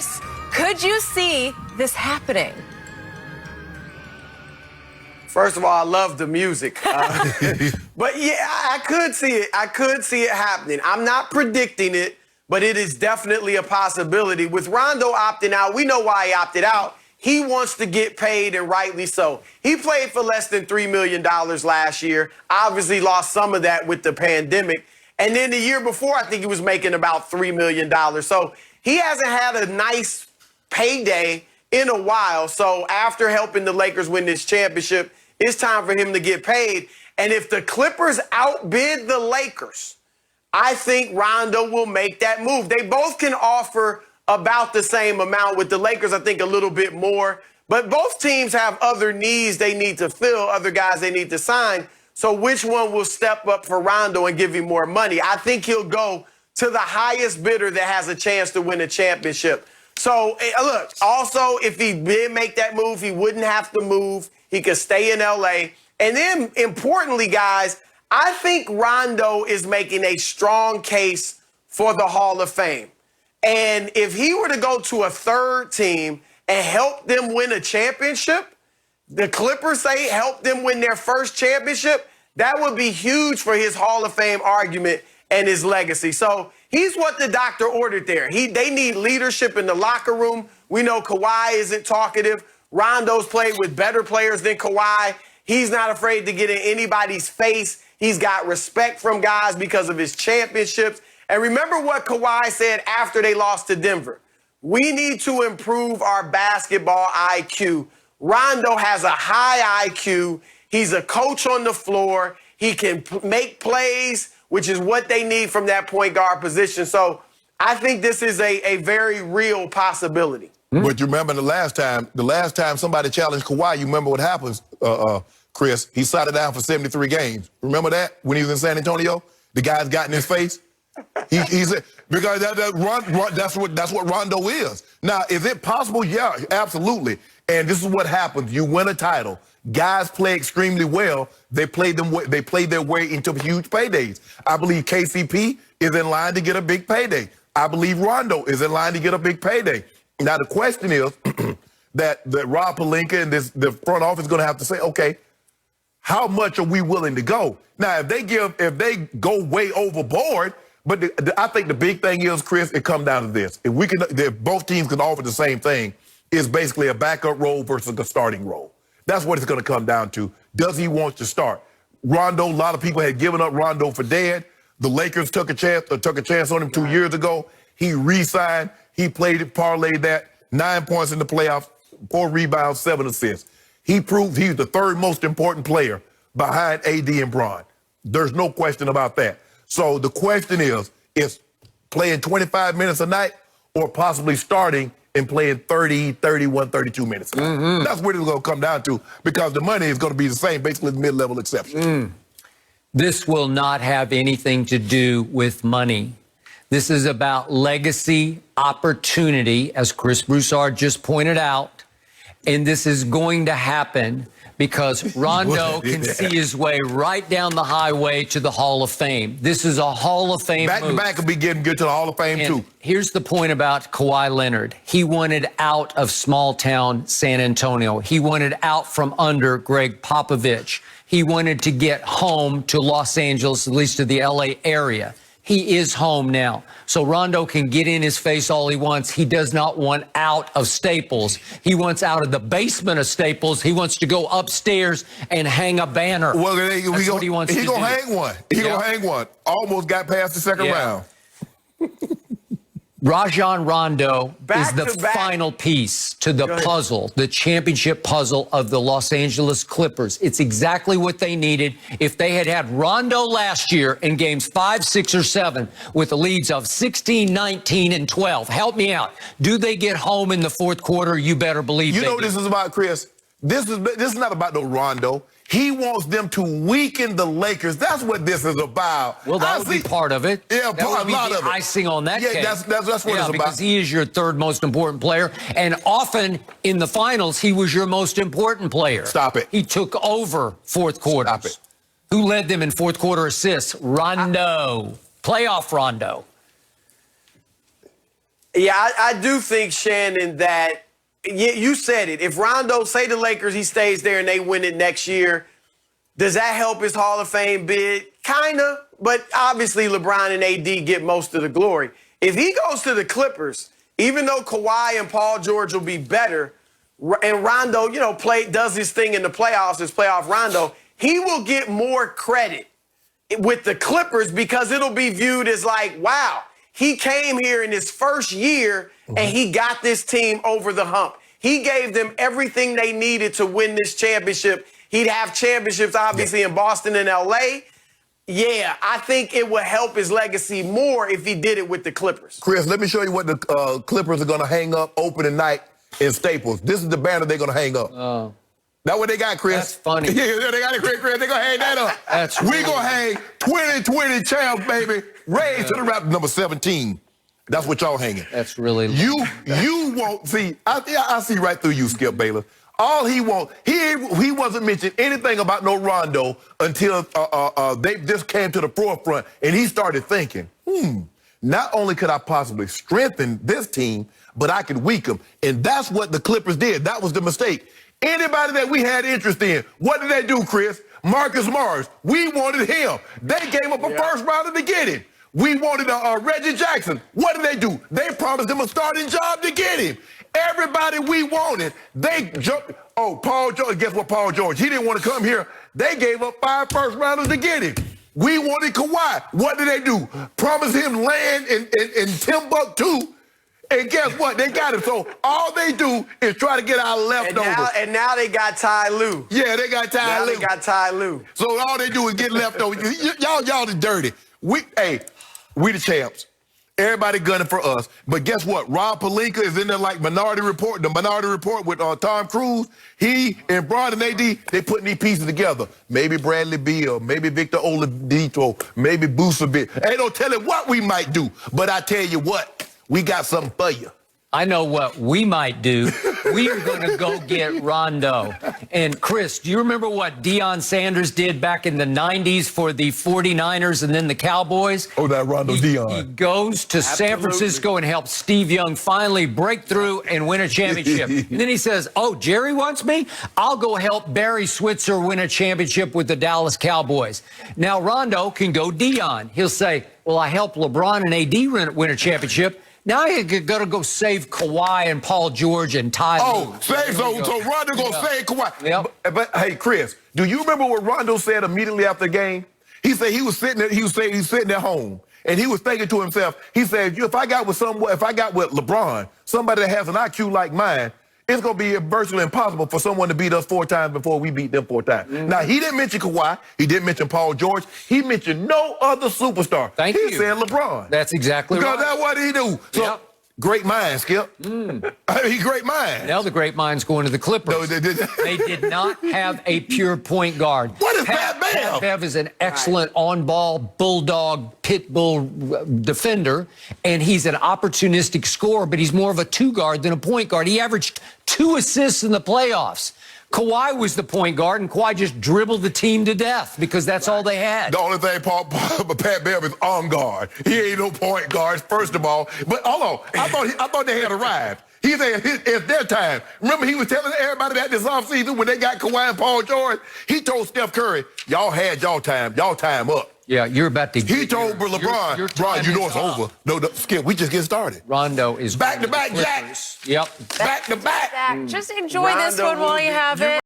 Chris, could you see this happening? First of all, I love the music. But yeah, I could see it. I could see it happening. I'm not predicting it, but it is definitely a possibility. With Rondo opting out, we know why he opted out. He wants to get paid, and rightly so. He played for less than $3 million last year. Obviously lost some of that with the pandemic. And then the year before, I think he was making about $3 million. So he hasn't had a nice payday in a while. So after helping the Lakers win this championship, it's time for him to get paid. And if the Clippers outbid the Lakers, I think Rondo will make that move. They both can offer about the same amount. With the Lakers, I think a little bit more. But both teams have other needs they need to fill, other guys they need to sign. So which one will step up for Rondo and give him more money? I think he'll go to the highest bidder that has a chance to win a championship. So, look, also, if he did make that move, he wouldn't have to move. He could stay in L.A. And then, importantly, guys, I think Rondo is making a strong case for the Hall of Fame. And if he were to go to a third team and help them win a championship, the Clippers say help them win their first championship, that would be huge for his Hall of Fame argument and his legacy. So he's what the doctor ordered there. They need leadership in the locker room. We know Kawhi isn't talkative. Rondo's played with better players than Kawhi. He's not afraid to get in anybody's face. He's got respect from guys because of his championships. And remember what Kawhi said after they lost to Denver. We need to improve our basketball IQ. Rondo has a high IQ. He's a coach on the floor. He can make plays, which is what they need from that point guard position. So I think this is a very real possibility. But you remember the last time somebody challenged Kawhi, you remember what happens, Chris? He sat it down for 73 games. Remember that when he was in San Antonio? The guys got in his face. He said, because that's what Rondo is. Now, is it possible? Yeah, absolutely. And this is what happens. You win a title. Guys play extremely well. They play their way into huge paydays. I believe KCP is in line to get a big payday. I believe Rondo is in line to get a big payday. Now, the question is that Rob Pelinka and the front office is going to have to say, okay, how much are we willing to go? Now, if they go way overboard, but I think the big thing is, Chris, it comes down to this. If both teams can offer the same thing, it's basically a backup role versus a starting role. That's what it's going to come down to. Does he want to start? Rondo, a lot of people had given up Rondo for dead. The Lakers took a chance on him 2 years ago. He re-signed. He played it, parlayed that. 9 points in the playoffs, 4 rebounds, 7 assists. He proved he's the third most important player behind AD and Bron. There's no question about that. So the question is playing 25 minutes a night or possibly starting and playing 30, 31, 32 minutes a night. Mm-hmm. That's what it's going to come down to, because the money is going to be the same, basically the mid-level exception. This will not have anything to do with money. This is about legacy, opportunity, as Chris Broussard just pointed out. And this is going to happen because Rondo can see his way right down the highway to the Hall of Fame. This is a Hall of Fame move. Back will be getting good to the Hall of Fame, too. Here's the point about Kawhi Leonard. He wanted out of small-town San Antonio. He wanted out from under Greg Popovich. He wanted to get home to Los Angeles, at least to the L.A. area. He is home now. So Rondo can get in his face all he wants. He does not want out of Staples. He wants out of the basement of Staples. He wants to go upstairs and hang a banner. Well, That's what he wants to do. He's going to hang one. He's going to hang one. Almost got past the second round. Rajon Rondo is the final piece to the puzzle, the championship puzzle of the Los Angeles Clippers. It's exactly what they needed. If they had had Rondo last year in games 5, 6, or 7 with the leads of 16, 19, and 12, help me out. Do they get home in the fourth quarter? You better believe You they know what do. this is about, Chris? This is not about no Rondo. He wants them to weaken the Lakers. That's what this is about. Well, that would be part of it. Yeah, that would be a lot the of it. icing on that cake. That's what it's about. Because he is your third most important player. And often in the finals, he was your most important player. Stop it. He took over fourth quarters. Stop it. Who led them in fourth quarter assists? Rondo. Playoff Rondo. Yeah, I do think, Shannon, that you said it. If Rondo, say the Lakers, he stays there and they win it next year, does that help his Hall of Fame bid? Kinda, but obviously LeBron and AD get most of the glory. If he goes to the Clippers, even though Kawhi and Paul George will be better, and Rondo, does his thing in the playoffs, his playoff Rondo, he will get more credit with the Clippers because it'll be viewed as like, wow, he came here in his first year and he got this team over the hump. He gave them everything they needed to win this championship. He'd have championships, obviously, in Boston and L.A. Yeah, I think it would help his legacy more if he did it with the Clippers. Chris, let me show you what the Clippers are going to hang up opening night in Staples. This is the banner they're going to hang up. Oh. That's what they got, Chris. That's funny. Yeah, they got it, Chris. They're going to hang that up. We're going to hang 2020 champs, baby. Raise to the Raptors, number 17. That's what y'all hanging. That's really... You won't see... I see right through you, Skip Bayless. All he wants... He wasn't mentioning anything about no Rondo until they just came to the forefront, and he started thinking, not only could I possibly strengthen this team, but I could weaken them. And that's what the Clippers did. That was the mistake. Anybody that we had interest in, what did they do, Chris? Marcus Morris. We wanted him. They gave up a first rounder to get him. We wanted Reggie Jackson. What did they do? They promised him a starting job to get him. Everybody we wanted, they jumped. Oh, Paul George. Guess what, Paul George? He didn't want to come here. They gave up 5 first rounders to get him. We wanted Kawhi. What did they do? Promised him land in Timbuktu. And guess what? They got it. So all they do is try to get our leftovers. And now they got Ty Lue. Yeah, they got Ty Lue. They got Ty Lue. So all they do is get leftovers. Y'all is dirty. We the champs. Everybody gunning for us. But guess what? Rob Pelinka is in there like Minority Report, the Minority Report with Tom Cruise. He and Bron and AD, they putting these pieces together. Maybe Bradley Beal, maybe Victor Oladipo, maybe Broussard. Ain't no telling what we might do. But I tell you what, we got something for you. I know what we might do. We are going to go get Rondo. And Chris, do you remember what Deion Sanders did back in the 90s for the 49ers and then the Cowboys? Oh, that Rondo Deion. He goes to San Francisco and helps Steve Young finally break through and win a championship. And then he says, oh, Jerry wants me? I'll go help Barry Switzer win a championship with the Dallas Cowboys. Now, Rondo can go Deion. He'll say, well, I helped LeBron and AD win a championship. Now you're going to go save Kawhi and Paul George and Ty Lue. Oh, so Rondo going to save Kawhi. Yep. But, hey, Chris, do you remember what Rondo said immediately after the game? He said he was sitting at home, and he was thinking to himself, he said, if I got with LeBron, somebody that has an IQ like mine, it's going to be virtually impossible for someone to beat us 4 times before we beat them 4 times. Now, he didn't mention Kawhi. He didn't mention Paul George. He mentioned no other superstar. He said LeBron. That's exactly right. Because that's what he do. So, great mind, Skip. He great mind. Now the great mind's going to the Clippers. No, they did not have a pure point guard. What is Pat Bev? Pat Bev is an excellent on-ball, bulldog, pit bull defender, and he's an opportunistic scorer, but he's more of a 2-guard than a point guard. He averaged 2 assists in the playoffs. Kawhi was the point guard, and Kawhi just dribbled the team to death because that's all they had. The only thing Pat Bev is on guard. He ain't no point guard, first of all. But hold on, I thought they had arrived. He said it's their time. Remember, he was telling everybody that this offseason when they got Kawhi and Paul George, he told Steph Curry, y'all had y'all time up. Yeah, you're about to. He told LeBron, LeBron, you know it's over. No, Skip, we just get started. Rondo is back to back, Jack. Yep. Back to back. Just enjoy this one while you have it.